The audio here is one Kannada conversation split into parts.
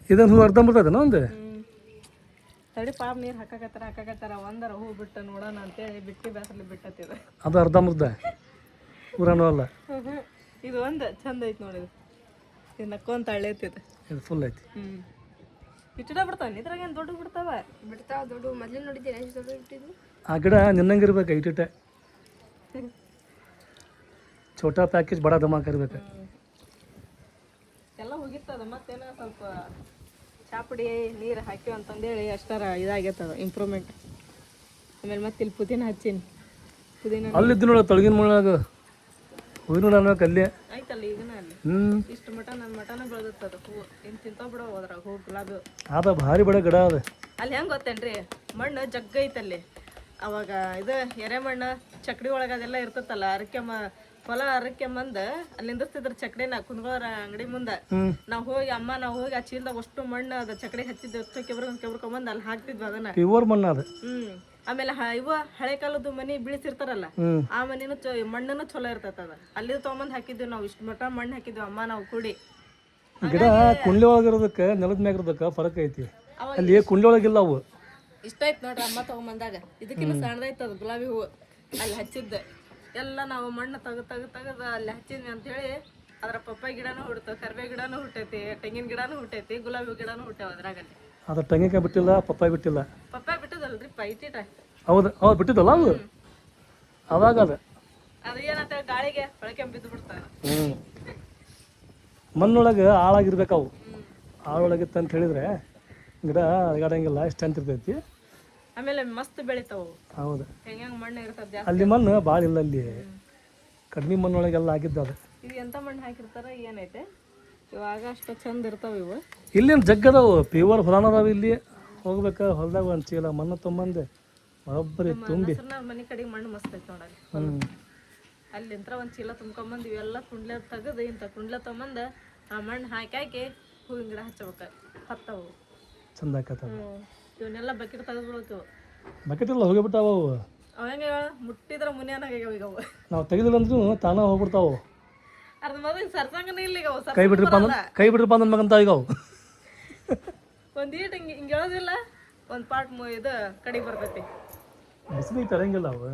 ಇದನ್ನು ಹೂ ಅರ್ಧ ಬರ್ತದೇನೋ ಒಂದು ತಡಿ ಪಾಪ ನೀರು ಹಾಕಾಕತ್ತಾರ ಒಂದರ ಹೂ ಬಿಟ್ಟು ನೋಡೋಣ ಅಂತೇಳಿ ಬಿಟ್ಟು ಬೇಸಲ್ಲಿ ಬಿಟ್ಟತ್ತಿದ ಅದು ಅರ್ಧ ಮುರ್ದ ಪೂರಾನು ಅಲ್ಲ. ಇದು ಒಂದು ಚಂದ ಐತಿ ನೋಡಿದು ಇದು ನಕ್ಕೊಂತ ಹಳ್ಳೈತಿದ ಇದು ಫುಲ್ ಐತಿ. ಇಟ್ಟಿಡ ಬಿಡ್ತಾವ ಇದ್ರಾಗ ಏನು ದೊಡ್ಡ ಬಿಡ್ತಾವ ದೊಡ್ಡ ಮೊದ್ಲು ನೋಡಿದ್ದೀನಿ ಎಷ್ಟು ದೊಡ್ಡ ಬಿಟ್ಟಿದ್ವು. ಆ ಗಿಡ ನಿನ್ನಂಗಿರ್ಬೇಕು ಇಟ್ಟಿಟ್ಟೆ ಛೋಟಾ ಪ್ಯಾಕೇಜ್ ಬಡ ಧಮಾಕ್ ಇರ್ಬೇಕು. ಎಲ್ಲ ಹೋಗಿರ್ತದ ಮತ್ತೇನೋ ಸ್ವಲ್ಪ ಚಾಪುಡಿ ನೀರು ಹಾಕಿವ ಅಂತಂದೇಳಿ ಅಷ್ಟಾರ ಇದಾಗೈತದ ಇಂಪ್ರೂವ್ಮೆಂಟ್. ಆಮೇಲೆ ಮತ್ತೆ ಇಲ್ಲಿ ಪುದೀನ ಹಚ್ಚೀನಿ. ಪುದೀನ ಅಲ್ಲಿದ್ದು ನೋಡ ತೊಳಗಿನ ಮುಳ್ಳಾಗ ಹೂವಿನ ಅನ್ನೋಕೆ ಅಲ್ಲಿ ಐತಲ್ಲ ಈಗನ ಅಲ್ಲಿ ಇಷ್ಟು ನನ್ನ ಮಟನ ಬೆಳೆದತ್ತದ ಹೂ ಇನ್ನು ತಿಂತಾವ್ ಬಿಡೋ ಅದ್ರಾಗ ಹೂ ಗುಲಾಬಿ ಅದ ಭಾರಿ ಬಡ ಗಿಡ ಅದ. ಅಲ್ಲಿ ಹೆಂಗೆ ಗೊತ್ತೇನ್ರಿ ಮಣ್ಣು ಜಗ್ಗ ಐತಲ್ಲಿ. ಅವಾಗ ಇದು ಎರೆಮಣ್ಣು ಚಕ್ಡಿ ಒಳಗೆ ಅದೆಲ್ಲ ಇರ್ತತ್ತಲ್ಲ ಹೊಲ ಅರಕೆಂಬಂದ ಅಲ್ಲಿ ನಿಂದಿರ್ತಿದ್ರ ಚಕ್ಡಿನ ಕುಂದ್ಗೋರ ಅಂಗಡಿ ಮುಂದೆ ನಾವು ಹೋಗಿ ಆ ಚೀಲದಾಗ ಅಷ್ಟು ಮಣ್ಣು ಅದ ಚಕ್ಡಿ ಹಚ್ಚಿದ್ವಿ ಕೆಬ್ರಕೊಂಬಂದು ಅಲ್ಲಿ ಹಾಕ್ತಿದ್ವಿ ಅದನ್ನ ಪ್ಯೂರ್ ಮಣ್ಣು ಅದ. ಆಮೇಲೆ ಇವ ಹಳೆ ಕಾಲದ ಮನಿ ಬೀಳಿಸಿರ್ತಾರಲ್ಲ ಆ ಮನಿನೂ ಮಣ್ಣನ್ನು ಚಲೋ ಇರ್ತದ. ಅಲ್ಲಿ ತೊಗೊಂಬಂದ್ ಹಾಕಿದ್ವಿ ನಾವು ಇಷ್ಟು ಮಟ ಮಣ್ಣು ಹಾಕಿದ್ವಿ ಅಮ್ಮ ನಾವು ಕೂಡಿ. ಗಿಡ ಕುಂಡ್ಲಿ ಒಳಗಿರೋದಕ್ಕೆ ನೆಲದ ಮ್ಯಾಗ ಇರೋದಕ್ಕೆ ಫರಕ್ ಐತಿ. ಅಲ್ಲಿ ಕುಂಡ್ಲಿ ಒಳಗಿಲ್ಲ ಅವು. ಇಷ್ಟ ಐತ್ ನೋಡ್ರಿ ಅಮ್ಮ ತಗೊಂಬಂದಾಗ. ಇದಕ್ಕಿನ್ನ ಸಣ್ಣದೈತದ ಗುಲಾಬಿ ಹೂವು ಅಲ್ಲಿ ಹಚ್ಚಿದ್ದ ಎಲ್ಲ ನಾವು ಮಣ್ಣು ತೆಗದ ಅಲ್ಲಿ ಹಚ್ಚಿದ್ವಿ ಅಂತೇಳಿ ಅದ್ರ ಪಪ್ಪಾಯಿ ಗಿಡನೂ ಹುಡ್ತಾವ, ಕರ್ಬೇ ಗಿಡನೂ ಹುಟ್ಟೈತಿ, ತೆಂಗಿನ ಗಿಡನೂ ಹುಟ್ಟೈತಿ, ಗುಲಾಬಿ ಗಿಡನೂ ಹುಟ್ಟಾವ ಅದ್ರಾಗಲ್ಲಿ. ಅದ್ರ ತೆಂಗಿನಕಾಯಿ ಬಿಟ್ಟಿಲ್ಲ, ಪಪ್ಪಾಯಿ ಬಿಟ್ಟಿಲ್ಲ. ಪಪ್ಪಾಯಿ ಬಿಟ್ಟದಲ್ರಿ ಪೈಟಿಟ. ಹೌದು ಬಿಟ್ಟಿದ್ದಲ್ಲ ಅವು ಅವಾಗ ಅದು ಏನಂತ ಗಾಳಿಗೆ ಹೊಳಕೆ ಬಿದ್ದು ಬಿಡ್ತಾವೆ. ಮಣ್ಣೊಳಗೆ ಆಳಾಗಿರ್ಬೇಕು ಅವು. ಆಳೊಳಗಿತ್ತು ಅಂತ ಹೇಳಿದ್ರೆ ಗಿಡ ಅಡಗಂಗಿಲ್ಲ, ಸ್ಟ್ರೆಂತ್ ಇರ್ತೈತಿ. ಆಮೇಲೆ ಮಸ್ತ್ ಬೆಳಿತಾವು. ಹೌದು ಹೆಂಗ ಮಣ್ಣು ಇರ್ತದೆ ಅಲ್ಲಿ ಮಣ್ಣು ಭಾಳ ಇಲ್ಲ. ಅಲ್ಲಿ ಕಡಿಮೆ ಮಣ್ಣೊಳಗೆಲ್ಲ ಆಗಿದ್ದ ಅದು. ಇದು ಎಂತ ಮಣ್ಣು ಹಾಕಿರ್ತಾರ ಏನೈತೆ ಇವಾಗ ಅಷ್ಟು ಚಂದ ಇರ್ತಾವ ಇವು. ಇಲ್ಲೇನು ಜಗ್ಗದವು ಪ್ಯೂರ್ ಹೊಲಾನ ಅದಾವ. ಇಲ್ಲಿ ಹೋಗ್ಬೇಕು ಹೊಲ್ದಾಗ ಒಂದು ಚೀಲ ಮಣ್ಣು ತೊಂಬಂದೆ ಬರೋಬ್ಬರಿ ತುಂಬಿ ಮನೆ ಕಡೆಗೆ ಮಣ್ಣು ಮಸ್ತ್ ಐತೆ ನೋಡಲ್ಲಿ. ಅಲ್ಲಿಂತ್ರ ಒಂದು ಚೀಲ ತುಂಬ್ಕೊಂಬಂದು ಇವೆಲ್ಲ ಕುಂಡ್ಲೆ ತೆಗೆದು ಇಂಥ ಕುಂಡ್ಲೆ ತೊಗೊಂಬಂದು ಆ ಮಣ್ಣು ಹಾಕಿ ಹೂವಿನ ಗಿಡ ಹಚ್ಚಬೇಕು. ಹತ್ತವು ಚಂದ ಆಕತ್ತ. ಇವನ್ನೆಲ್ಲ ಬಕೆಟ್ ತೆಗೆದ್ಬಿಡ್ತು. ಬಕೆಟ್ ಎಲ್ಲ ಹೋಗಿಬಿಟ್ಟಾವ ಅವು. ಅವ ಹೆಂಗೆ ಮುಟ್ಟಿದ್ರ ಮುನಿಯನಾಗ್ಯಾವ ಈಗ ಅವು. ನಾವು ತೆಗೆದಿಲ್ಲ ಅಂದ್ರೂ ತಾನ ಹೋಗ್ಬಿಡ್ತಾವು. ಅರ್ಧ ಮೊದಲು ಸರ್ಸಂಗನೇ ಇಲ್ಲ ಈಗ ಅವು. ಕೈ ಬಿಟ್ರಪ್ಪ ಅಂದ ಮಗಂತ ಈಗ ಅವು. ಒಂದು ಈಟ್ ಹಿಂಗೆ ಹೇಳೋದಿಲ್ಲ ಒಂದು ಪಾರ್ಟ್ ಇದು ಕಡಿಗೆ ಬರ್ತೈತಿ. ಬಿಸಿಲಿಗೆ ತರಂಗಿಲ್ಲ ಅವು.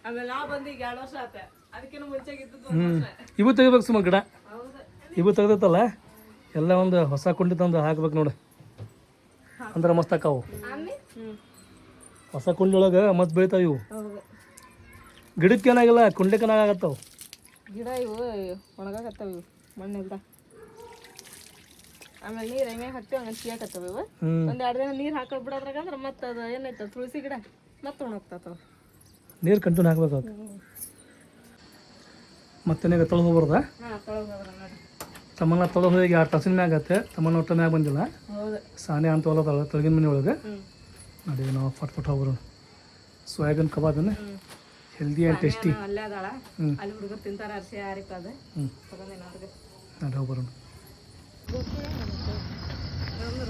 ಆಮೇಲೆ ನಾವು ಬಂದು ಈಗ 2 ವರ್ಷ ಆತ. ಅದಕ್ಕಿಂತ ಮುಂಚೆಗೆ ಇದ್ದದ್ದು ಇವು ತೆಗಿಬೇಕು ಸುಮ್ಮ ಗಿಡ. ಇವು ತೆಗ್ದೈತಲ್ಲ ಎಲ್ಲ ಒಂದು ಹೊಸ ಕುಂಡಿ ತಂದು ಹಾಕ್ಬೇಕು ನೋಡು, ಅಂದ್ರೆ ಮಸ್ತ್ ಆಕಾವು. ಹೊಸ ಕುಂಡಿ ಒಳಗೆ ಮಸ್ತ್ ಬೆಳಿತಾವ ಇವು. ಗಿಡಕ್ಕೆ ಏನಾಗಿಲ್ಲ, ಕುಂಡ್ಲಿಕ್ಕೆ ಏನಾಗತ್ತವು. ಗಿಡ ಇವು ಒಣಗಾಕತ್ತಾವ ಇವು ಮಣ್ಣಿಲ್ದ. ಆಮೇಲೆ ನೀರು ಹೆಂಗೆ ಹಾಕ್ತೀವಿ ಹಂಗೆ ಸಿಯಾಕತ್ತಾವ ಇವು. ಒಂದು 2 ದಿನ ನೀರು ಹಾಕೋದು ಬಿಡೋದ್ರಾಗ ಅಂದ್ರೆ ಮತ್ತೆ ಅದು ಏನೈತೆ ತುಳಸಿ ಗಿಡ ಮತ್ತೆ ಒಣಗ್ತಾವ. ನೀರು ಕಂಟಿನ್ಯೂ ಹಾಕ್ಬೇಕು ಅದು. ಮತ್ತೆ ನೀಗ ತೊಳೆದು ಹೋಗ್ಬಾರ್ದ. ತಮ್ಮನ್ನ ತೊಳೆದು ಹೋಗಿ 2 ತಾಸಿನ ಮ್ಯಾಗ ಆಗುತ್ತೆ. ತಮ್ಮನ್ನ ಒಟ್ಟ ಮ್ಯಾಗ ಬಂದಿಲ್ಲ. ಸಾನೆ ಅಂತ ಹೊಲದಳ ತೊಳಗಿನ ಮನೆ ಒಳಗೆ ನೋಡಿ ನಾವು ಫಟ್ ಹೋಗ್ಬರು. Soybean kebab healthy and tasty. ಅಲ್ಲೇ ಅದಾಳ ಅಲ್ಲಿ ಹುಡುಗರು ತಿಂತಾರೆ ಅರ್ಶಿ ಆರಿಪದ ನೋಡಿ ಹೋಗ್ಬರೋಣ.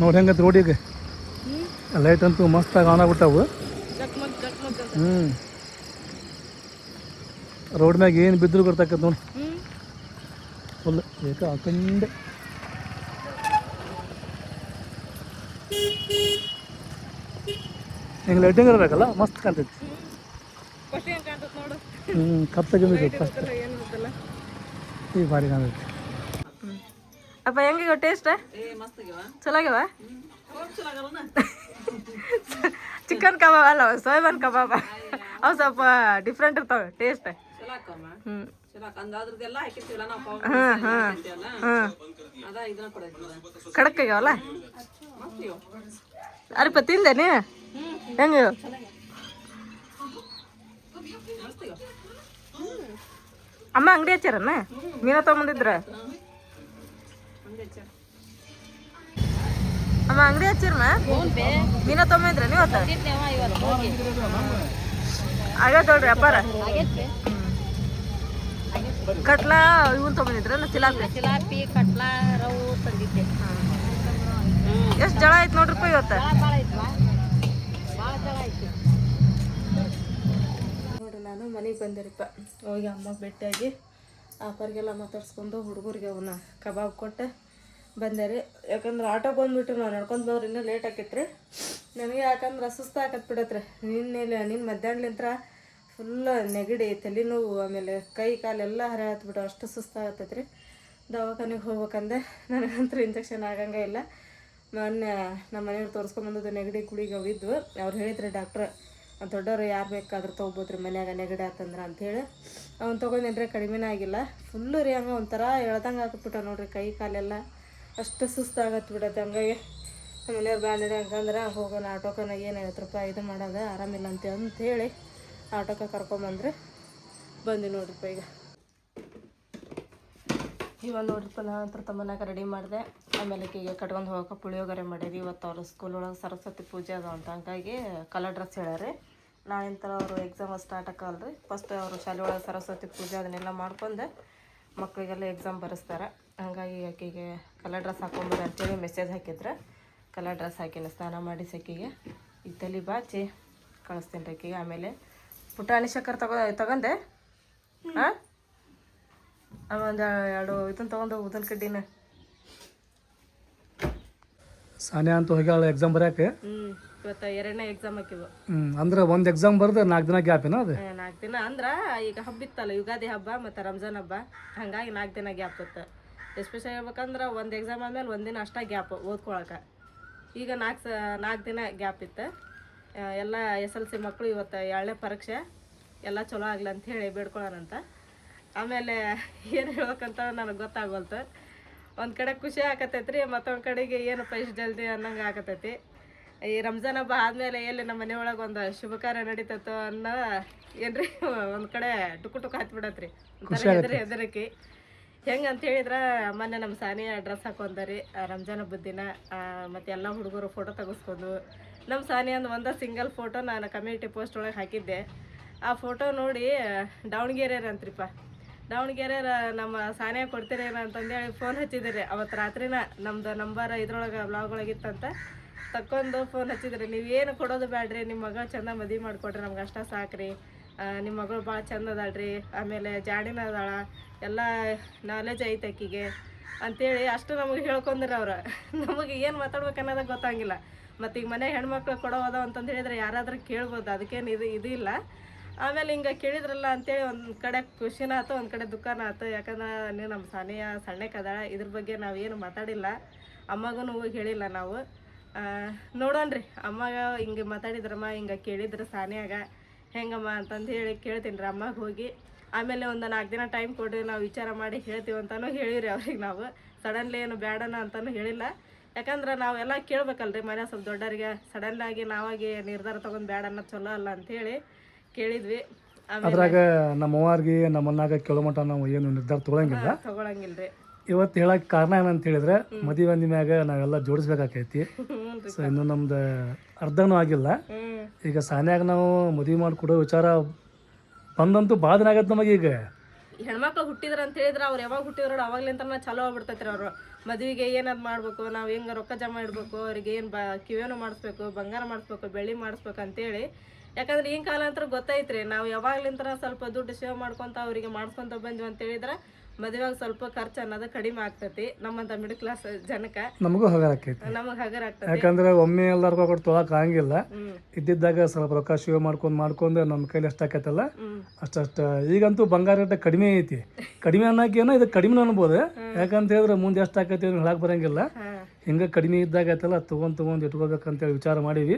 ನೋಡಿ ಹೆಂಗತ್ತೆ ರೋಡಿಗೆ ಲೈಟ್ ಅಂತೂ ಮಸ್ತಾಗಿ ಆನ್ ಆಗ್ಬಿಟ್ಟವು. ರೋಡ್ ಮ್ಯಾಗ ಏನು ಬಿದ್ದರೂ ಬರ್ತಕ್ಕಂಥ ನೋಡಿ ಫುಲ್ ಬೇಕಾ ಹಾಕೊಂಡೆ. ಹಿಂಗೆ ಲೈಟಿಂಗ್ ಇರಬೇಕಲ್ಲ ಮಸ್ತ್ ಕಾಣ್ತೈತಿ. ಕತ್ತಗಿರ್ಬೇಕು ಫಸ್ಟ್. ಈಗ ಭಾರಿ ಕಾಣ್ತೈತಿ. ಅಪ್ಪ ಹೆಂಗಿವ ಟೇಸ್ಟ್? ಚಲೋ ಆಗ್ಯಾವ. ಚಿಕನ್ ಕಬಾಬ್ ಅಲ್ಲ ಸೋಯಾಬೀನ್ ಕಬಾಬ. ಅವು ಸ್ವಲ್ಪ ಡಿಫ್ರೆಂಟ್ ಇರ್ತಾವೆ ಟೇಸ್ಟ್. ಕಡಕ್ ಆಗ್ಯಾವಲ್ಲ. ಅರಿಪ ತಿಂದೆ ನೀ ಹೆಂಗ? ಅಮ್ಮ ಅಂಗಡಿ ಹಚ್ಚಾರನ ಮೀನ ತಗೊಂಬಂದಿದ್ರ? ಅಮ್ಮ ಅಂಗಡಿ ಹಚ್ಚಿರ್ನ ಮೀನ ತೊಗೊಂಬಂದ್ರ ನೀವತ್ತ? ಆಗೈತೆ ನೋಡ್ರಿ ಅಪ್ಪಾರ. ಕಟ್ಲಾ ಇವನ್ ತೊಗೊಂಬಂದಿದ್ರ ಚಿಲಾಪಿ ಕಟ್ಲಾ ರವು ತಂದಿದ್ದೆ. ಎಷ್ಟು ಜಳ ಆಯ್ತು ನೋಡ್ರಿಪ್ಪ ಇವತ್ತು. ನೋಡ್ರಿ ನಾನು ಮನೆಗೆ ಬಂದಿರಿಪ್ಪ. ಹೋಗಿ ಅಮ್ಮಗೆ ಭೇಟಿಯಾಗಿ ಅಪ್ಪರಿಗೆಲ್ಲ ಮಾತಾಡ್ಸ್ಕೊಂಡು ಹುಡುಗರಿಗೆ ಅವನ್ನ ಕಬಾಬ್ ಕೊಟ್ಟು ಬಂದೆ ರೀ. ಯಾಕಂದ್ರೆ ಆಟೋಗೆ ಬಂದ್ಬಿಟ್ರಿ ನಾವು ನಡ್ಕೊಂಡು ಬಂದ್ರೆ ಇನ್ನೂ ಲೇಟ್ ಆಕೈತ್ರಿ ನನಗೆ. ಯಾಕಂದ್ರೆ ಸುಸ್ತು ಆಕತ್ ಬಿಡತ್ರಿ. ನಿನ್ನ ಮಧ್ಯಾಹ್ನಲಿಂತ್ರ ಫುಲ್ ನೆಗಡಿ, ತಲೆನೋವು, ಆಮೇಲೆ ಕೈ ಕಾಲೆಲ್ಲ ಹರ ಹತ್ಬಿಟ್ಟು ಅಷ್ಟು ಸುಸ್ತಾಗತ್ತೈತ್ರಿ. ದವಾಖಾನೆಗೆ ಹೋಗ್ಬೇಕಂದೆ. ನನಗಂತೂ ಇಂಜೆಕ್ಷನ್ ಆಗಂಗೆ ಇಲ್ಲ. ಮೊನ್ನೆ ನಮ್ಮ ಮನೆಯವ್ರು ತೋರಿಸ್ಕೊಂಬಂದದ್ದು ನೆಗಡಿ ಕುಡಿಗೆ ಅವಿದ್ವು. ಅವ್ರು ಹೇಳಿದ್ರಿ ಡಾಕ್ಟ್ರ್, ದೊಡ್ಡವ್ರು ಯಾರು ಬೇಕಾದ್ರೂ ತೊಗೋಬೋದ್ರಿ ಮನ್ಯಾಗ ನೆಗಡಿ ಆತಂದ್ರೆ ಅಂಥೇಳಿ. ಅವ್ನು ತೊಗೊಂಡಿದ್ರೆ ಕಡಿಮೆನೇ ಆಗಿಲ್ಲ. ಫುಲ್ಲು ರೀ ಹಂಗೆ ಒಂಥರ ಎಳ್ದಂಗೆ ಹಾಕ್ಬಿಟ್ಟ ನೋಡ್ರಿ. ಕೈ ಕಾಲೆಲ್ಲ ಅಷ್ಟು ಸುಸ್ತಾಗತ್ತೆ ಬಿಡತ್ತೆ. ಹಂಗಾಗಿ ನಮ್ಮ ಮನೆಯವ್ರು ಬ್ಯಾಂಡ್ ಹಂಗಂದ್ರೆ ಹೋಗೋಣ ಆಟೋಕನ ಏನು 50 ರೂಪಾಯಿ ಇದು ಮಾಡೋದು ಆರಾಮಿಲ್ಲ ಅಂಥೇಳಿ ಆಟೋಕ್ಕೆ ಕರ್ಕೊಂಬಂದ್ರೆ ಬಂದು ನೋಡ್ರಿಪ್ಪ. ಇವಾಗ ನೋಡ್ರಿಪ್ಪ ನಂತರ ತಮ್ಮನಾಗ ರೆಡಿ ಮಾಡಿದೆ. ಆಮೇಲೆ ಆಕೆಗೆ ಕಟ್ಕೊಂಡು ಹೋಗೋಕೆ ಪುಳಿಯೋಗರೆ ಮಾಡೀವಿ. ಇವತ್ತು ಅವ್ರು ಸ್ಕೂಲ್ ಒಳಗೆ ಸರಸ್ವತಿ ಪೂಜೆ ಅದ ಅಂತ ಹಂಗಾಗಿ ಕಲರ್ ಡ್ರೆಸ್ ಹೇಳ್ಯಾರಿ. ನಾಳಿನ ಥರ ಅವರು ಎಕ್ಸಾಮ್ ಸ್ಟಾರ್ಟ್ ಆಕಲ್ರಿ. ಫಸ್ಟ್ ಅವರು ಶಾಲೆ ಒಳಗೆ ಸರಸ್ವತಿ ಪೂಜೆ ಅದನ್ನೆಲ್ಲ ಮಾಡ್ಕೊಂಡು ಮಕ್ಕಳಿಗೆಲ್ಲ ಎಕ್ಸಾಮ್ ಬರೆಸ್ತಾರೆ. ಹಂಗಾಗಿ ಆಕೆಗೆ ಕಲರ್ ಡ್ರೆಸ್ ಹಾಕೊಂಡ್ಬರ್ರಿ ಅಂತೇಳಿ ಮೆಸೇಜ್ ಹಾಕಿದ್ರೆ ಕಲರ್ ಡ್ರೆಸ್ ಹಾಕಿನ ಸ್ನಾನ ಮಾಡಿ ಆಕೆಗೆ ಈಗ ತಲೆ ಬಾಚಿ ಕಳಿಸ್ತೀನಿ ರೀ ಆಕೆಗೆ. ಆಮೇಲೆ ಪುಟಾಣಿ ಶಕ್ಕರ್ ತಗೊಂಡೆ. ಹಾಂ, ಒಂದು 2 ಇದನ್ನು ತೊಗೊಂಡು ಉದನ್ ಕಡ್ಡಿನ. ಸಾನ್ಯಾ ಅಂತ ಹೋಗ್ಯಾಳ ಎಕ್ಸಾಮ್ ಬರ್ಯಾಕೆ. ಇವತ್ತು 2ನೇ ಎಕ್ಸಾಮ್ ಹಾಕಿವು. ಅಂದ್ರೆ ಒಂದು ಎಕ್ಸಾಮ್ ಬರ್ದು 4 ದಿನ ಗ್ಯಾಪ್ ಏನೋ ಅದು. 4 ದಿನ ಅಂದ್ರೆ ಈಗ ಹಬ್ಬ ಇತ್ತಲ್ಲ, ಯುಗಾದಿ ಹಬ್ಬ ಮತ್ತು ರಂಜಾನ್ ಹಬ್ಬ, ಹಾಗಾಗಿ 4 ದಿನ ಗ್ಯಾಪ್ ಇತ್ತು. ಎಸ್ಪೆಷಲಿ ಹೇಳ್ಬೇಕಂದ್ರೆ ಒಂದು ಎಕ್ಸಾಮ್ ಆದಮೇಲೆ 1 ದಿನ ಅಷ್ಟೇ ಗ್ಯಾಪ್ ಓದ್ಕೊಳಕ್ಕೆ. ಈಗ 4 ದಿನ ಗ್ಯಾಪ್ ಇತ್ತು. ಎಲ್ಲ SLC ಮಕ್ಕಳು ಇವತ್ತು 2ನೇ ಪರೀಕ್ಷೆ ಎಲ್ಲ ಚಲೋ ಆಗಲಿ ಅಂತ ಹೇಳಿ ಬೇಡ್ಕೊಳ್ಳೋಣಂತ. ಆಮೇಲೆ ಏನು ಹೇಳ್ಬೇಕಂತ ನನಗೆ ಗೊತ್ತಾಗೋಲ್ತು. ಒಂದು ಕಡೆ ಖುಷಿ ಆಕತೈತ್ರಿ, ಮತ್ತೊಂದು ಕಡೆಗೆ ಏನಪ್ಪ ಇಷ್ಟು ಜಲ್ದಿ ಅನ್ನಂಗೆ ಆಕತೈತಿ. ಈ ರಂಜಾನ್ ಹಬ್ಬ ಆದಮೇಲೆ ಎಲ್ಲಿ ನಮ್ಮ ಮನೆಯೊಳಗೆ ಒಂದು ಶುಭ ಕಾರ್ಯ ನಡೀತೈತೋ ಅನ್ನೋ ಏನ್ರಿ ಒಂದು ಕಡೆ ಟುಕು ಹತ್ಬಿಡತ್ರಿ. ಒಂಥರ ಹೆದರಿಕೆ. ಹೆಂಗೆ ಅಂತ ಹೇಳಿದ್ರೆ ಮೊನ್ನೆ ನಮ್ಮ ಸಾನಿಯಾ ಡ್ರೆಸ್ ಹಾಕೊಂಡರಿ ರಂಜಾನ್ ಹಬ್ಬದ ದಿನ. ಮತ್ತು ಎಲ್ಲ ಹುಡುಗರು ಫೋಟೋ ತೆಗೆಸ್ಕೊಂಡು ನಮ್ಮ ಸಾನಿಯಾಂದು ಒಂದು ಸಿಂಗಲ್ ಫೋಟೋ ನಾನು ಕಮ್ಯುನಿಟಿ ಪೋಸ್ಟ್ ಒಳಗೆ ಹಾಕಿದ್ದೆ. ಆ ಫೋಟೋ ನೋಡಿ ದಾವಣಗೆರೆ ಅಂತ್ರಿಪ್ಪ, ದಾವಣಗೆರೆ ನಮ್ಮ ಸಾನಿಯಾ ಕೊಡ್ತೀರೇನೋ ಅಂತಂದೇಳಿ ಫೋನ್ ಹಚ್ಚಿದ್ರಿ. ಅವತ್ತು ರಾತ್ರಿನ ನಮ್ಮದು ನಂಬರ್ ಇದ್ರೊಳಗೆ ಬ್ಲಾಗ್ ಒಳಗಿತ್ತಂತ ತಕ್ಕೊಂಡು ಫೋನ್ ಹಚ್ಚಿದ್ರಿ. ನೀವೇನು ಕೊಡೋದು ಬೇಡ್ರಿ, ನಿಮ್ಮ ಮಗಳು ಚಂದ ಮದುವೆ ಮಾಡಿಕೊಡ್ರಿ, ನಮ್ಗೆ ಅಷ್ಟ ಸಾಕ್ರಿ, ನಿಮ್ಮ ಮಗಳು ಭಾಳ ಚಂದ ಅದಾಳ್ರಿ, ಆಮೇಲೆ ಜಾಡಿನ ಅದಾಳ, ಎಲ್ಲ ನಾಲೆಜ್ ಐತೆ ಆಕಿಗೆ ಅಂಥೇಳಿ ಅಷ್ಟು ನಮಗೆ ಹೇಳ್ಕೊಂಡ್ರಿ ಅವ್ರು. ನಮಗೆ ಏನು ಮಾತಾಡ್ಬೇಕು ಅನ್ನೋದು ಗೊತ್ತಾಗಿಲ್ಲ. ಮತ್ತು ಈಗ ಮನೆ ಹೆಣ್ಮಕ್ಳು ಕೊಡೋದ ಅಂತಂದು ಹೇಳಿದ್ರೆ ಯಾರಾದ್ರೂ ಕೇಳ್ಬೋದು, ಅದಕ್ಕೇನು ಇದು ಇಲ್ಲ. ಆಮೇಲೆ ಹಿಂಗೆ ಕೇಳಿದ್ರಲ್ಲ ಅಂತೇಳಿ ಒಂದು ಕಡೆ ಖುಷಿನ ಆಯ್ತು, ಒಂದು ಕಡೆ ದುಃಖನ ಆಯ್ತು. ಯಾಕಂದ್ರೆ ನೀವು ನಮ್ಮ ಸಾನಿಯಾ ಸಣ್ಣಕ್ಕದಾಳ, ಇದ್ರ ಬಗ್ಗೆ ನಾವೇನು ಮಾತಾಡಿಲ್ಲ, ಅಮ್ಮಗೂ ಹೋಗಿ ಹೇಳಿಲ್ಲ ನಾವು. ನೋಡೋಣ್ರಿ ಅಮ್ಮಗೆ ಹಿಂಗೆ ಮಾತಾಡಿದ್ರಮ್ಮ, ಹಿಂಗೆ ಕೇಳಿದ್ರೆ ಸಾನಿಯಾಗ ಹೆಂಗಮ್ಮ ಅಂತಂದು ಹೇಳಿ ಕೇಳ್ತೀನಿ ರೀ ಅಮ್ಮಗೆ ಹೋಗಿ. ಆಮೇಲೆ ಒಂದು 4 ದಿನ ಟೈಮ್ ಕೊಡ್ರಿ, ನಾವು ವಿಚಾರ ಮಾಡಿ ಹೇಳ್ತೀವಿ ಅಂತಲೂ ಹೇಳಿರಿ ಅವ್ರಿಗೆ. ನಾವು ಸಡನ್ಲಿ ಏನು ಬೇಡನ ಅಂತಲೂ ಹೇಳಿಲ್ಲ. ಯಾಕಂದ್ರೆ ನಾವೆಲ್ಲ ಕೇಳ್ಬೇಕಲ್ರಿ ಮನೆ ಸ್ವಲ್ಪ ದೊಡ್ಡರಿಗೆ. ಸಡನ್ಲಾಗಿ ನಾವಾಗಿ ನಿರ್ಧಾರ ತೊಗೊಂಡು ಬೇಡ ಅನ್ನೋದು ಚಲೋ ಅಲ್ಲ ಅಂಥೇಳಿ ಕೇಳಿದ್ವಿ. ಅದ್ರಾಗ ನಮ್ಮ ಅವ್ವಾರ್ಗೆ ನಮ್ಮ ಅನ್ನಾಗ ಕೇಳೋ ಮಟ್ಟ ನಾವು ಏನು ನಿರ್ಧಾರ ತೊಗೊಳಂಗಿಲ್ರಿ. ಇವತ್ತು ಹೇಳಕ್ಕೆ ಕಾರಣ ಏನಂತ ಹೇಳಿದ್ರೆ ಮದುವೆ ಅಂದ ಮ್ಯಾಗ ನಾವೆಲ್ಲ ಜೋಡಿಸ್ಬೇಕಾಕೈತಿ. ಸೊ ಇನ್ನು ನಮ್ದು ಅರ್ಧನೂ ಆಗಿಲ್ಲ. ಈಗ ಸಾನ್ಯಾಗ ನಾವು ಮದುವೆ ಮಾಡಿಕೊಡೋ ವಿಚಾರ ಬಂದಂತೂ ಭಾಳ ದಿನ ಆಗತ್ತೆ ನಮಗೆ. ಈಗ ಹೆಣ್ಮಕ್ಳು ಹುಟ್ಟಿದ್ರ ಅಂತ ಹೇಳಿದ್ರೆ ಅವ್ರು ಯಾವಾಗ ಹುಟ್ಟಿದ್ರು ಅವಾಗ್ಲಿಂತ ಚಲೋ ಆಗ್ಬಿಡ್ತೈತ್ರಿ. ಅವರು ಮದುವೆಗೆ ಏನಾದ್ರು ಮಾಡ್ಬೇಕು, ನಾವು ಹೆಂಗೆ ರೊಕ್ಕ ಜಮಾ ಇಡಬೇಕು, ಅವ್ರಿಗೆ ಏನು ಕಿವೇನು ಮಾಡಿಸ್ಬೇಕು, ಬಂಗಾರ ಮಾಡಿಸ್ಬೇಕು, ಬೆಳ್ಳಿ ಮಾಡಿಸ್ಬೇಕು ಅಂತೇಳಿ. ಯಾಕಂದ್ರೆ ಈಗಿನ ಕಾಲ ಅಂತ ಗೊತ್ತೈತ್ರಿ, ನಾವು ಯಾವಾಗ್ಲಿಂತ ಸ್ವಲ್ಪ ದುಡ್ಡು ಸೇವ್ ಮಾಡ್ಕೊತ ಅವರಿಗೆ ಮಾಡಿಸ್ಕೊಂತ ಬಂದ್ವಿ ಅಂತ ಹೇಳಿದ್ರೆ ಮದುವೆಗೆ ಸ್ವಲ್ಪ ಖರ್ಚು ಅನ್ನೋದು ಕಡಿಮೆ ಆಗ್ತೈತಿ. ನಮ್ಮಂತ ಮಿಡಲ್ ಕ್ಲಾಸ್ ಜನಕ್ಕೆ ನಮಗೂ ಹಗರ ಆಕೈತಿ. ನಮಗೆ ಹಗರ ಆಗ್ತೈತಿ. ಯಾಕಂದ್ರೆ ಒಮ್ಮೆ ಎಲ್ಲರಿಗೂ ಕೊಟ್ಟು ತೊಗೊಳಕ್ ಆಗಂಗಿಲ್ಲ. ಇದ್ದಿದ್ದಾಗ ಸ್ವಲ್ಪ ರೊಕ್ಕ ಸೇವ್ ಮಾಡ್ಕೊಂಡು ನಮ್ಮ ಕೈಲಿ ಎಷ್ಟು ಆಕೈತಲ್ಲ ಅಷ್ಟಷ್ಟು. ಈಗಂತೂ ಬಂಗಾರ ರೇಟ್ ಕಡಿಮೆ ಐತಿ. ಕಡಿಮೆ ಅನ್ನೋಕೇನೋ ಇದು ಕಡಿಮೆ ಅನ್ಬೋದು. ಯಾಕಂತ ಹೇಳಿದ್ರೆ ಮುಂದೆ ಎಷ್ಟು ಆಕೈತಿ ಹೇಳಕ್ ಬರಂಗಿಲ್ಲ. ಹಿಂಗೆ ಕಡಿಮೆ ಇದ್ದಾಗ ಆಯ್ತಲ್ಲ ತೊಗೊಂಡು ಇಟ್ಕೋಬೇಕಂತೇಳಿ ವಿಚಾರ ಮಾಡೀವಿ.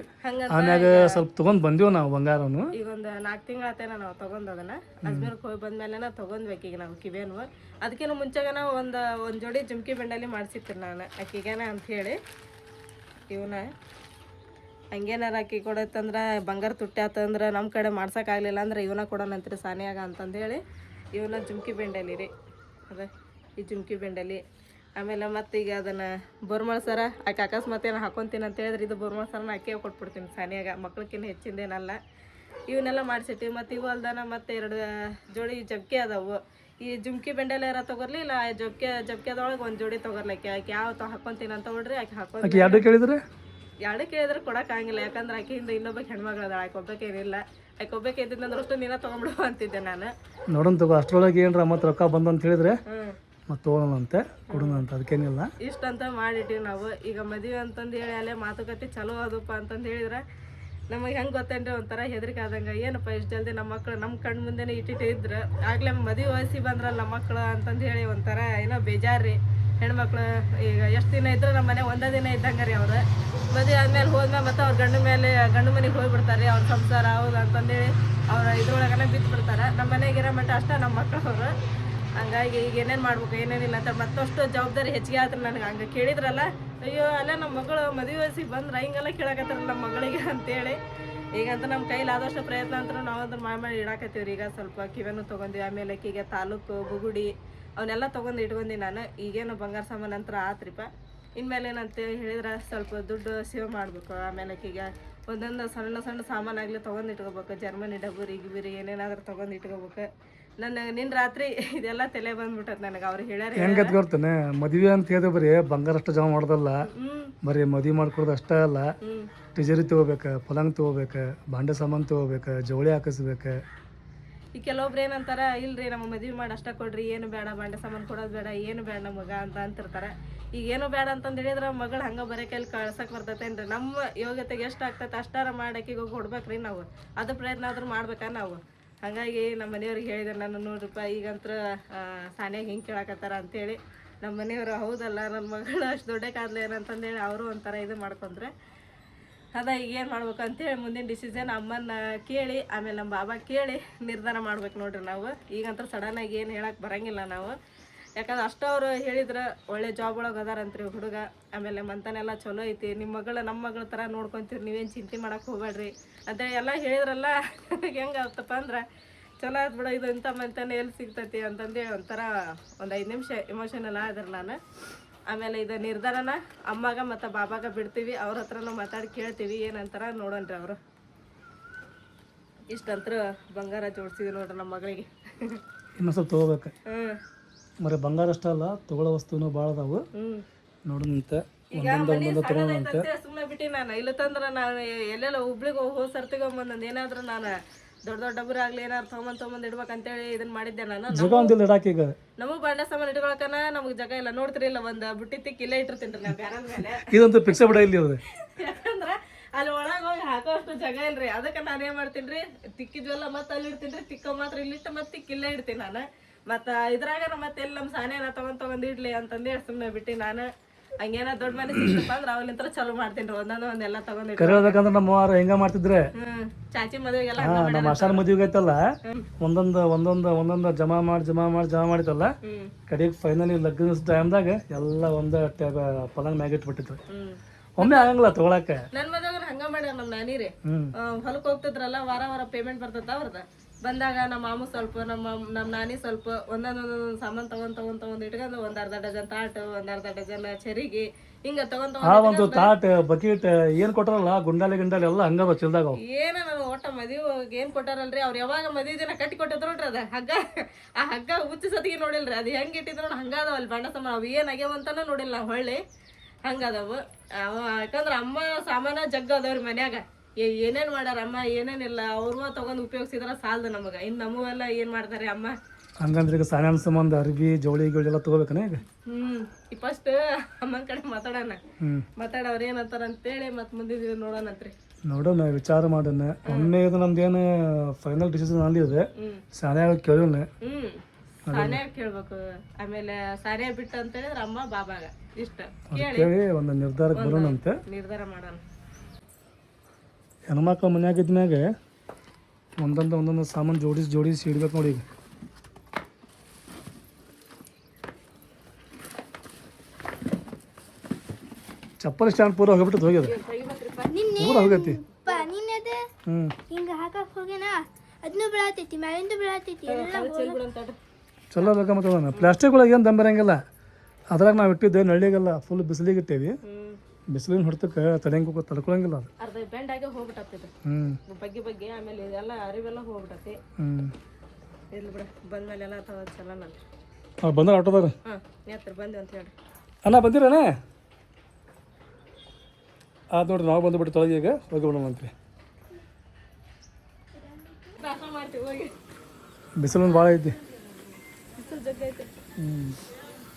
ಆಮ್ಯಾಗ ಸ್ವಲ್ಪ ತೊಗೊಂಡ್ ಬಂದೀವಿ ನಾವು ಬಂಗಾರನು. ಈಗ ಒಂದು 4 ತಿಂಗಳಾತೇನ ನಾವು ತೊಗೊಂಡು ಅದನ್ನ ಅಜ್ಮೀರ್ಗೆ ಹೋಗಿ ಬಂದ್ಮೇಲೆ ತೊಗೊಂಡ್ಬೇಕು. ಈಗ ನಾವು ಕಿವೇನು ಅದಕ್ಕೇನು ಮುಂಚೆಗೆ ನಾವು ಒಂದು ಜೋಡಿ ಜುಮ್ಕಿ ಬೆಂಡಲ್ಲಿ ಮಾಡಿಸಿರ್ತೀನಿ ನಾನು ಆಕಿಗೇನ ಅಂಥೇಳಿ. ಇವನ್ನ ಹಂಗೇನಾರ ಅಕ್ಕಿ ಕೊಡತ್ತಂದ್ರೆ ಬಂಗಾರ ತುಟ್ಟಿ ಆತಂದ್ರೆ ನಮ್ಮ ಕಡೆ ಮಾಡ್ಸೋಕ್ಕಾಗಲಿಲ್ಲ ಅಂದ್ರೆ ಇವನ್ನ ಕೊಡೋಣಂತ್ರಿ ಸಾನಿಯಾಗ ಅಂತಂದೇಳಿ ಇವನ್ನ ಜುಮ್ಕಿ ಬೆಂಡಲಿ ರೀ. ಅದೇ ಈ ಜುಮ್ಕಿ ಬೆಂಡಲಿ. ಆಮೇಲೆ ಮತ್ತು ಈಗ ಅದನ್ನು ಬೋರ್ಮಳ ಸರ ಆಕೆ ಅಕಸ್ಮಾತ್ ಏನೋ ಹಾಕೊತೀನಿ ಅಂತ ಹೇಳಿದ್ರೆ ಇದು ಬೋರ್ಮಳ ಸರನ ಅಕ್ಕಿ ಕೊಟ್ಬಿಡ್ತೀನಿ ಸಾನಿಯಾಗ. ಮಕ್ಳಕ್ಕಿಂತ ಹೆಚ್ಚಿಂದೇನಲ್ಲ. ಇವನ್ನೆಲ್ಲ ಮಾಡಿಸಿಟ್ಟಿವಿ. ಮತ್ತು ಇವು ಅಲ್ದಾನ ಮತ್ತು 2 ಜೋಡಿ ಜಬ್ಕೆ ಅದಾವು. ಈ ಜುಮ್ಕಿ ಬೆಂಡೆಲ್ಲ ಯಾರ ತೊಗೊರ್ಲಿ, ಇಲ್ಲ ಜಬ್ಕೆದೊಳಗೆ 1 ಜೋಡಿ ತೊಗೊರ್ಲಿಕ್ಕೆ. ಆಕೆ ಯಾವ ಹಾಕೊತೀನಿ ಅಂತ ನೋಡ್ರಿ ಆಕೆ ಹಾಕೊಂಡು 2 ಕೇಳಿದ್ರೆ 2 ಕೇಳಿದ್ರೆ ಕೊಡೋಕ್ಕಾಗಿಲ್ಲ. ಯಾಕಂದ್ರೆ ಆಕೆಯಿಂದ ಇನ್ನೊಬ್ಬಕ್ಕೆ ಹೆಣ್ಮಗಳು ಅದಾಳ, ಆಕೆ ಒಬ್ಬಕ್ಕೇನಿಲ್ಲ. ಆಕೆ ಒಬ್ಬಕ್ಕೆ ಇದ್ದಿದ್ದಂದ್ರೆ ಅಷ್ಟು ನೀನ ತೊಗೊಂಡ್ಬಿಡುವ ಅಂತಿದ್ದೆ ನಾನು. ನೋಡೋಣ ತಗೋ. ಅಷ್ಟರೊಳಗೆ ಏನ್ರ ಮತ್ತೆ ರೊಕ್ಕ ಬಂದು ಅಂತ ಹೇಳಿದ್ರೆ ಮತ್ತು ತೊಗೊಳೋಣಂತೆ ಕೊಡೋಣಂತೆ ಅದಕ್ಕೇನಿಲ್ಲ. ಇಷ್ಟಂತ ಮಾಡಿಟ್ಟಿವಿ ನಾವು. ಈಗ ಮದುವೆ ಅಂತಂದು ಹೇಳಿ ಅಲ್ಲೇ ಮಾತುಕತೆ ಚಲೋ ಅದಪ್ಪ ಅಂತಂದು ಹೇಳಿದ್ರೆ ನಮಗೆ ಹೆಂಗೆ ಗೊತ್ತೇನ್ರಿ ಒಂಥರ ಹೆದರಿಕೆ ಆದಂಗೆ, ಏನಪ್ಪ ಇಷ್ಟು ಜಲ್ದಿ ನಮ್ಮ ಮಕ್ಕಳು ನಮ್ಮ ಕಣ್ಣು ಮುಂದೆನೇ ಇಟ್ಟಿದ್ರೆ ಆಗ್ಲೇ ಮದುವೆ ವಯಸ್ಸಿಗೆ ಬಂದ್ರಲ್ಲ ನಮ್ಮ ಮಕ್ಕಳು ಅಂತಂದು ಹೇಳಿ ಒಂಥರ ಏನೋ ಬೇಜಾರು. ಹೆಣ್ಮಕ್ಳು ಈಗ ಎಷ್ಟು ದಿನ ಇದ್ರೆ ನಮ್ಮ ಮನೆ ಒಂದೇ ದಿನ ಇದ್ದಂಗೆ ರೀ ಅವ್ರು. ಮದುವೆ ಆದ್ಮೇಲೆ ಹೋದ್ಮೇಲೆ ಮತ್ತು ಅವ್ರ ಗಂಡು ಮನೆಗೆ ಹೋಗ್ಬಿಡ್ತಾರೆ, ಅವ್ರ ಸಂಸಾರ ಹೌದು ಅಂತಂದೇಳಿ ಅವ್ರ ಇದ್ರೊಳಗನೆ ಬಿದ್ದು ಬಿಡ್ತಾರೆ. ನಮ್ಮ ಮನೆಗಿರೋ ಮಟ್ಟ ಅಷ್ಟೇ ನಮ್ಮ ಮಕ್ಕಳು ಅವರು. ಹಂಗಾಗಿ ಈಗ ಏನೇನು ಮಾಡ್ಬೇಕು ಏನೇನಿಲ್ಲ ಅಂತ ಮತ್ತಷ್ಟು ಜವಾಬ್ದಾರಿ ಹೆಚ್ಚಿಗೆ ಆದ್ರೆ ನನಗೆ ಹಂಗೆ ಕೇಳಿದ್ರಲ್ಲ, ಅಯ್ಯೋ ಅಲ್ಲ ನಮ್ಮ ಮಗಳು ಮದುವೆ ವಯಸ್ಸಿಗೆ ಬಂದ್ರೆ ಹಿಂಗೆಲ್ಲ ಕೇಳಕತ್ತಾರ ನಮ್ಮ ಮಗಳಿಗೆ ಅಂತೇಳಿ. ಈಗಂತ ನಮ್ಮ ಕೈಲಿ ಆದಷ್ಟು ಪ್ರಯತ್ನ ಅಂತ ನಾವು ಅದನ್ನ ಮಾಡಿ ಇಡಾಕತ್ತೀವ್ರಿ. ಈಗ ಸ್ವಲ್ಪ ಕಿವೆನೂ ತೊಗೊಂಡ್ವಿ, ಆಮೇಲೆ ಅಕ್ಕಿಗೆ ತಾಲೂಕು ಬುಗುಡಿ ಅವನ್ನೆಲ್ಲ ತೊಗೊಂಡು ಇಟ್ಕೊಂಡಿ ನಾನು. ಈಗೇನು ಬಂಗಾರ ಸಾಮಾನು ನಂತರ ಆತ್ರಿಪ್ಪ. ಇನ್ಮೇಲೆ ಏನಂತ ಹೇಳಿದ್ರೆ ಸ್ವಲ್ಪ ದುಡ್ಡು ಸೇವ್ ಮಾಡಬೇಕು. ಆಮೇಲೆ ಅಕ್ಕಿಗೆ ಒಂದೊಂದು ಸಣ್ಣ ಸಣ್ಣ ಸಾಮಾನಾಗಲಿ ತೊಗೊಂಡು ಇಟ್ಕೋಬೇಕು. ಜರ್ಮನಿ ಡಬ್ಬರಿ ಗಿಬಿರಿ ಏನೇನಾದ್ರೂ ತೊಗೊಂಡು ಇಟ್ಕೋಬೇಕು. ನಿನ್ನ ರಾತ್ರಿ ಇದೆಲ್ಲ ತಲೆ ಬಂದ್ಬಿಟ್ಟತ್ ನನಗೆ. ಅವ್ರು ಹೇಳ್ಯಾರ ಹೆಂಗೆ ಗೊತ್ತಾನೆ, ಮದುವೆ ಅಂತ ಹೇಳಿದ್ರೆ ಬರೀ ಬಂಗಾರ ಅಷ್ಟು ಜಮಾ ಮಾಡೋದಲ್ಲ, ಬರೀ ಮದುವೆ ಮಾಡ್ಕೊಡೋದು ಅಷ್ಟೇ ಅಲ್ಲ. ಟಿಜರಿ ತೊಗೋಬೇಕು, ಪಲಂಗ್ ತೊಗೋಬೇಕು, ಭಾಂಡೆ ಸಾಮಾನು ತೊಗೋಬೇಕು, ಜವಳಿ ಹಾಕಿಸ್ಬೇಕು. ಈ ಕೆಲವೊಬ್ರು ಏನಂತಾರ, ಇಲ್ರಿ ನಮ್ಮ ಮದುವೆ ಮಾಡಿ ಅಷ್ಟ ಕೊಡ್ರಿ, ಏನು ಬೇಡ ಭಾಂಡೆ ಸಾಮಾನು ಕೊಡೋದು ಬೇಡ, ಏನು ಬೇಡ ನಮಗ ಅಂತ ಅಂತಿರ್ತಾರೆ. ಈಗ ಏನು ಬೇಡ ಅಂತಂದು ಹೇಳಿದ್ರೆ ಮಗಳು ಹಂಗೆ ಬರೀ ಕೈಲಿ ಕಳ್ಸಕ್ಕೆ ಬರ್ತೈತೇನ್ರಿ? ನಮ್ಮ ಯೋಗ್ಯತೆಗೆ ಎಷ್ಟು ಆಗ್ತೈತೆ ಅಷ್ಟಾರ ಮಾಡಾಕಿಗೆ ಹೋಗಿ ಕೊಡ್ಬೇಕ್ರಿ ನಾವು. ಅದು ಪ್ರಯತ್ನ ಆದ್ರೂ ಮಾಡ್ಬೇಕಾ ನಾವು. ಹಾಗಾಗಿ ನಮ್ಮ ಮನೆಯವ್ರಿಗೆ ಹೇಳಿದೆ ನಾನು, ನೋಡ್ರಿಪ್ಪ ಈಗಂತ್ರ ಸಾನ್ಯಾಗ ಹಿಂಗೆ ಕೇಳಕತ್ತಾರ ಅಂತೇಳಿ. ನಮ್ಮ ಮನೆಯವರು ಹೌದಲ್ಲ ನನ್ನ ಮಗಳು ಅಷ್ಟು ದೊಡ್ಡಕ್ಕಾದ್ಲೆ ಏನಂತಂದೇಳಿ ಅವರು ಒಂಥರ ಇದು ಮಾಡ್ಕೊಂಡ್ರೆ ಅದ ಈಗ ಏನು ಮಾಡ್ಬೇಕು ಅಂತೇಳಿ ಮುಂದಿನ ಡಿಸಿಷನ್ ಅಮ್ಮನ ಕೇಳಿ ಆಮೇಲೆ ನಮ್ಮ ಬಾಬಾ ಕೇಳಿ ನಿರ್ಧಾರ ಮಾಡ್ಬೇಕು ನೋಡ್ರಿ ನಾವು. ಈಗಂತ ಸಡನ್ನಾಗಿ ಏನು ಹೇಳಕ್ಕೆ ಬರಂಗಿಲ್ಲ ನಾವು. ಯಾಕಂದ್ರೆ ಅಷ್ಟು ಅವ್ರು ಹೇಳಿದ್ರೆ ಒಳ್ಳೆ ಜಾಬ್ ಒಳಗೆ ಅದಾರಂತ್ರಿ ಹುಡುಗ. ಆಮೇಲೆ ಮಂತನೆಲ್ಲ ಚಲೋ ಐತಿ, ನಿಮ್ಮ ಮಗಳು ನಮ್ಮ ಮಗಳ ಥರ ನೋಡ್ಕೊತೀರಿ, ನೀವೇನು ಚಿಂತೆ ಮಾಡಕ್ಕೆ ಹೋಗ್ಬೇಡ್ರಿ ಅಂತೇಳಿ ಎಲ್ಲ ಹೇಳಿದ್ರಲ್ಲ. ಹೆಂಗೆ ಆಗ್ತಪ್ಪ ಅಂದ್ರೆ ಚಲೋ ಆಯ್ತು ಬಿಡ, ಇದು ಇಂಥ ಮಂತನೇ ಎಲ್ಲಿ ಸಿಗ್ತೈತಿ ಅಂತಂದೇಳಿ ಒಂಥರ ಒಂದು 5 ನಿಮಿಷ ಎಮೋಷನಲ್ ಆದ್ರೆ ನಾನು. ಆಮೇಲೆ ಇದು ನಿರ್ಧಾರನ ಅಮ್ಮಗೆ ಮತ್ತು ಬಾಬಾಗ ಬಿಡ್ತೀವಿ. ಅವ್ರ ಹತ್ರನೂ ಮಾತಾಡಿ ಕೇಳ್ತೀವಿ ಏನಂತಾರ ನೋಡೋಣ್ರಿ ಅವರು. ಇಷ್ಟಂತ್ರ ಬಂಗಾರ ಜೋಡಿಸಿದ್ವಿ ನೋಡ್ರಿ ನಮ್ಮ ಮಗಳಿಗೆ. ಇನ್ನೊಂದು ಸ್ವಲ್ಪ ತೊಗೋಬೇಕು. ಮರೆ ಬಂಗಾರ ಅಷ್ಟೇ ಅಲ್ಲ, ತೊಗೊಳ್ಳೋ ವಸ್ತುನೂ ಭಾಳ ಅದಾವು. ನೋಡೋಣಂತೆ ಸುಮ್ಮನೆ ಬಿಟ್ಟು ನಾನು ಇಲ್ಲ ತಂದ್ರೆ ನಾನು ಎಲ್ಲೆಲ್ಲ ಹುಬ್ಳಿಗೆ ಹೋಗಿ ಸರ್ತಿಗೊಂಬಂದು ಏನಾದ್ರು ನಾನು ದೊಡ್ಡ ದೊಡ್ಡ ಡಬ್ಬರಿ ಆಗ್ಲಿ ಏನಾರು ತೊಗೊಂಬಂದು ಇಡ್ಬೇಕಂತೇಳಿ ಇದನ್ನ ಮಾಡಿದ್ದೆ ನಾನು. ನಮಗ್ ಬಾಂಡೆ ಸಾಮಾನು ಇಟ್ಕೊಳಕನ ನಮಗ್ ಜಾಗ ಇಲ್ಲ. ನೋಡ್ತಿರಿ ಇಲ್ಲ ಒಂದು ಬುಟ್ಟಿ ತಿಕ್ಕಿ ಇಲ್ಲೇ ಇಟ್ಟಿರ್ತೀನಿ ನಾ ಬ್ಯಾರದ ಮೇಲೆ. ಇದಂತೂ ಫಿಕ್ಸ್ ಬಿಡ ಇಲ್ಲಿ ಅದು. ಯಾಕಂದ್ರ ಅಲ್ಲಿ ಒಳಗೆ ಹೋಗಿ ಹಾಕೋ ಅಷ್ಟು ಜಾಗ ಇಲ್ರಿ. ಅದಕ್ಕೆ ನಾನು ಏನ್ ಮಾಡ್ತೀನಿ, ತಿಕ್ಕಿದ್ವೆಲ್ಲ ಮತ್ತೆ ಅಲ್ಲಿ ಇಡ್ತೀನಿ, ತಿಕ್ಕೋ ಮಾತ್ರ ಇಲ್ಲಿಟ್ಟು ಮತ್ತೆ ತಿಕ್ಕಿ ಇಲ್ಲೇ ಇಡ್ತೀನಿ ನಾನು. ಮತ್ತು ಇದ್ರಾಗ ಮತ್ತೆ ಎಲ್ಲಿ ನಮ್ಮ ಸಾನೇನ ತೊಗೊಂಡು ಇಡ್ಲಿ ಅಂತಂದು ಸುಮ್ಮನೆ ಬಿಟ್ಟು ನಾನು. ಹಂಗೇನ ದೊಡ್ಡ ಮನೆ ಸಿಕ್ತಪ್ಪ ಅಂದ್ರೆ ಅವಲಿಂತ್ರ ಚಲೋ ಮಾಡ್ತೀನಿ. ಒಂದೊಂದೆಲ್ಲ ತಗೊಂಡು ಕರಿಯೋದಕ್ಕಂದ್ರೆ ನಮ್ಮ ಹೆಂಗ ಮಾಡ್ತಿದ್ರೆ ಚಾಚಿ ಮದುವೆಗೆಲ್ಲ ನಮ್ಮ ಆಷಾಢ ಮದುವೆಗೆ ಐತಲ್ಲ, ಒಂದೊಂದು ಜಮಾ ಮಾಡಿತಲ್ಲ, ಕಡೆಗೆ ಫೈನಲಿ ಲಗ್ನ ಟೈಮ್ದಾಗ ಎಲ್ಲ ಒಂದು ಪಲಂಗ್ ಮ್ಯಾಗ ಇಟ್ಬಿಟ್ಟಿದ್ರು. ಒಮ್ಮೆ ಆಗಂಗಿಲ್ಲ ತಗೊಳಕ. ನನ್ ಮದ್ವೆಗ ಹಂಗ ಮಾಡ್ಯಾರ ನಮ್ಮ ನಾನಿರಿ. ಹೊಲಕ್ ಹೋಗ್ತಿದ್ರಲ್ಲ, ವಾರ ಪೇಮೆಂಟ್ ಬರ್ತದ ಅವ್ರದ. ಬಂದಾಗ ನಮ್ಮ ಮಾಮು ಸ್ವಲ್ಪ ನಮ್ಮ ನಾನಿ ಸ್ವಲ್ಪ ಒಂದೊಂದು ಸಾಮಾನು ತಗೊಂಡ್ ಇಟ್ಕೊಂಡು ಒಂದ್ ಅರ್ಧ ಡಜನ್ ತಾಟ್, ಒಂದ್ ಅರ್ಧ ಡಜನ್ ಚರಿಗೆ ಹಿಂಗ ಒಂದು ತಾಟ್ ಬಕೀಟ್ ಏನ್ ಕೊಟ್ಟಾರಲ್ಲ, ಗುಂಡಾಲಿ ಎಲ್ಲ ಹಂಗ ಚಿಲ್ದಾಗ ಏನ ನಾನು ಒಟ್ಟ ಮದುವೆ ಏನ್ ಕೊಟ್ಟಾರಲ್ರಿ ಅವ್ರು. ಯಾವಾಗ ಮದುವೆ ದಿನ ಕಟ್ಟಿ ಕೊಟ್ಟಿದ್ರು ನೋಡ್ರಿ ಅದ ಹಗ್ಗ. ಆ ಹಗ್ಗ ಹುಚ್ಚ ಸತಿಗೆ ನೋಡಿಲ್ರಿ, ಅದು ಹೆಂಗ್ ಇಟ್ಟಿದ್ರು ನೋಡಿ ಹಂಗಾದವ ಅಲ್ಲಿ ಬಾಂಡ ಸಾಮಾನು. ಅವು ಏನ್ ಆಗ್ಯಾವಂತಾನ ನೋಡಿಲ್ಲ ನಾವು ಹೊಳ್ಳಿ, ಹಂಗದವು. ಯಾಕಂದ್ರ ಅಮ್ಮ ಸಾಮಾನ ಜಗ್ಗ ಅದಾವ್ರಿ ಮನ್ಯಾಗ. ಏನೇನ್ ಮಾಡ್ಯಾರ ಅಮ್ಮ ಏನೇನಿಲ್ಲ, ಅವ್ರು ತಗೊಂಡ್ ಉಪಯೋಗಿಸಿದ್ರ ಸಾಲದು ನಮಗ. ಇನ್ನು ನಮ್ಮವೆಲ್ಲ ಏನ್ ಮಾಡ್ತಾರೆ ಅಮ್ಮ. ಹಂಗಂದ್ರೆ ಈಗ ಸಾನ್ಯಾನ ಸಂಬಂಧ ಅರ್ಬಿ ಜವಳಿ ಎಲ್ಲ ತಗೋಬೇಕನ ಈಗ. ಫಸ್ಟ್ ಅಮ್ಮನ ಕಡೆ ಮಾತಾಡೋಣ, ಮಾತಾಡೋರು ಏನಂತಾರ ಅಂತೇಳಿ ಮತ್ ಮುಂದಿನ ನೋಡೋಣಂತ್ರಿ. ನೋಡೋಣ, ವಿಚಾರ ಮಾಡೋಣ. ಒಮ್ಮೆ ಇದು ನಮ್ದೇನು ಫೈನಲ್ ಡಿಸಿಷನ್ ಅಲ್ಲಿ ಇದೆ. ಸಾನ್ಯಾಗ ಕೇಳೋಣ, ಸಾನ್ಯಾಗ ಕೇಳ್ಬೇಕು. ಆಮೇಲೆ ಸಾನ್ಯಾಗ ಬಿಟ್ಟು ಅಂತ ಹೇಳಿದ್ರೆ ಅಮ್ಮ ಬಾಬಾಗ ಇಷ್ಟ ಕೇಳಿ ಒಂದು ನಿರ್ಧಾರಕ್ಕೆ ಬರೋಣಂತೆ. ನಿರ್ಧಾರ ಮಾಡೋಣ. ಹೆಣ್ಮಕ್ಳು ಮನ್ಯಾಗ ಇದ್ಮ್ಯಾಗ ಒಂದೊಂದು ಸಾಮಾನು ಜೋಡಿಸಿ ಇಡ್ಬೇಕು ನೋಡಿ. ಈಗ ಚಪ್ಪಲ್ ಸ್ಟ್ಯಾಂಡ್ ಪೂರ ಹೋಗ್ಬಿಟ್ಟು ಹೋಗ್ಯದ, ಪೂರ ಹೋಗೈತಿ. ಹಿಂಗ ಹಾಕಕ್ ಹೋಗ್ಯಾನ, ಅದನ್ನು ಬೆಳತೈತಿ, ಮ್ಯಾಲಿಂದ ಬೆಳತೈತಿ ಎಲ್ಲ ಚಲೋ ಬೇಕ. ಮತ್ತೆ ಪ್ಲಾಸ್ಟಿಕ್ ಒಳಗೆ ಏನು ದಂಬರಂಗಿಲ್ಲ. ಅದ್ರಾಗ ನಾವು ಇಟ್ಟಿದ್ದೆ ನಳ್ಳಿಗೆಲ್ಲ ಫುಲ್ ಬಿಸಿಲಿಗೆ ಇಟ್ಟೇವಿ. ಬಿಸಿಲಿನ ಹೊಡ್ತಕ್ಕೆ ತಡ್ಕೊಳಂಗಿಲ್ಲ ಅದು. ಅರ್ಧ ಬೆಂಡ್ ಆಗಿ ಹೋಗ್ಬಿಟ್ಟದ ಬಗ್ಗೆ ಆಮೇಲೆ ಇದೆಲ್ಲ ಅರಿವೆಲ್ಲ ಹೋಗ್ಬಿಟ್ಟತಿ. ಇಲ್ಲಿ ಬಿಡ ಬಂದ್ಮೇಲೆ ಎಲ್ಲ ಚಲೋ ನಲ್ರಿ. ಬಂದ್ರೆ ಆಟೋದಾರ ಬಂದ್ವಿ ಅಂತ ಹೇಳಿ ಅಣ್ಣ ಬಂದಿರಣ್ಣ. ಅದು ನೋಡ್ರಿ ನಾವು ಬಂದುಬಿಟ್ಟು ತೊಳಗೆ ಈಗ ಹೋಗಿ ಬಿಡೋಣಂತ್ರಿ. ಮಾಡ್ತೀವಿ ಹೋಗಿ. ಬಿಸಿಲು ಭಾಳ ಐತಿ. ಬಿಸಿಲು ಜಗ್ಗ ಐತಿ.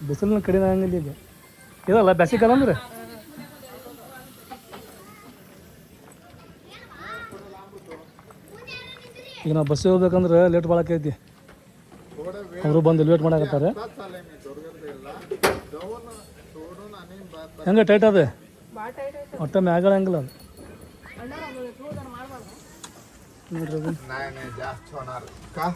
ಬಿಸಿಲಿನ ಕಡಿಮೆ ಆಗಂಗಿಲ್ಲ ಈಗ ಇದಲ್ಲ ಬೇಸಿಗೆಕಾಲ ಅಂದ್ರೆ ಈಗ ನಾವು ಬಸ್ಸಿಗೆ ಹೋಗ್ಬೇಕಂದ್ರೆ ಲೇಟ್ ಭಾಳ ಆಕೈತಿ ಅವರು ಬಂದು ಲೇಟ್ ಮಾಡಾಕತ್ತಾರೆ ಹೆಂಗೆ ಟೈಟ್ ಅದೇ ಒಟ್ಟ ಮ್ಯಾಗಳಂಗಿಲ್ಲ ಅದು ನೋಡ್ರಿ ಅದು. नाही जास्त होणार का